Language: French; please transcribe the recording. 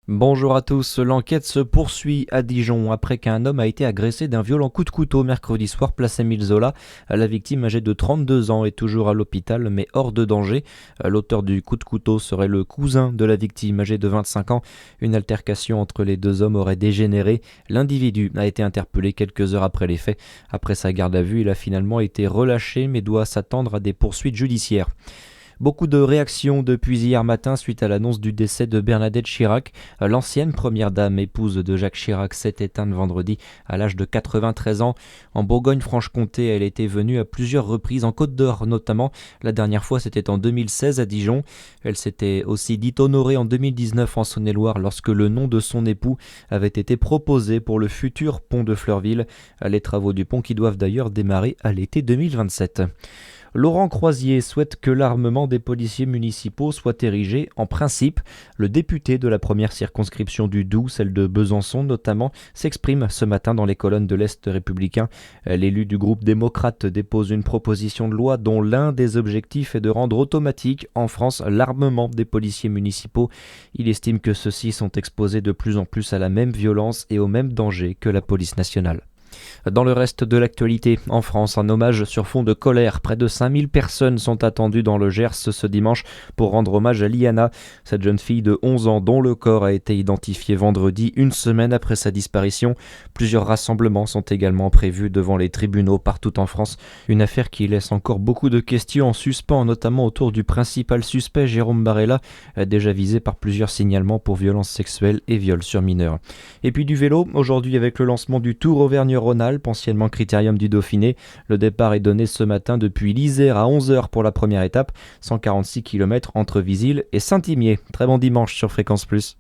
Bonjour à tous, l'enquête se poursuit à Dijon après qu'un homme a été agressé d'un violent coup de couteau mercredi soir place Émile Zola. La victime âgée de 32 ans est toujours à l'hôpital mais hors de danger. L'auteur du coup de couteau serait le cousin de la victime âgée de 25 ans. Une altercation entre les deux hommes aurait dégénéré. L'individu a été interpellé quelques heures après les faits. Après sa garde à vue, il a finalement été relâché mais doit s'attendre à des poursuites judiciaires. Beaucoup de réactions depuis hier matin suite à l'annonce du décès de Bernadette Chirac. L'ancienne première dame, épouse de Jacques Chirac, s'est éteinte vendredi à l'âge de 93 ans. En Bourgogne-Franche-Comté, elle était venue à plusieurs reprises, en Côte d'Or notamment. La dernière fois, c'était en 2016 à Dijon. Elle s'était aussi dit honorée en 2019 en Saône-et-Loire lorsque le nom de son époux avait été proposé pour le futur pont de Fleurville. Les travaux du pont qui doivent d'ailleurs démarrer à l'été 2027. Laurent Croisier souhaite que l'armement des policiers municipaux soit érigé en principe. Le député de la première circonscription du Doubs, celle de Besançon notamment, s'exprime ce matin dans les colonnes de l'Est républicain. L'élu du groupe démocrate dépose une proposition de loi dont l'un des objectifs est de rendre automatique en France l'armement des policiers municipaux. Il estime que ceux-ci sont exposés de plus en plus à la même violence et au même danger que la police nationale. Dans le reste de l'actualité, en France, un hommage sur fond de colère. Près de 5000 personnes sont attendues dans le Gers ce dimanche pour rendre hommage à Liana, cette jeune fille de 11 ans dont le corps a été identifié vendredi, une semaine après sa disparition. Plusieurs rassemblements sont également prévus devant les tribunaux partout en France. Une affaire qui laisse encore beaucoup de questions en suspens, notamment autour du principal suspect Jérôme Barella, déjà visé par plusieurs signalements pour violences sexuelles et viols sur mineurs. Et puis du vélo, aujourd'hui avec le lancement du Tour Auvergne-Rhône-Alpes, anciennement Critérium du Dauphiné. Le départ est donné ce matin depuis l'Isère à 11h pour la première étape, 146 km entre Visil et Saint-Imier. Très bon dimanche sur Fréquence Plus.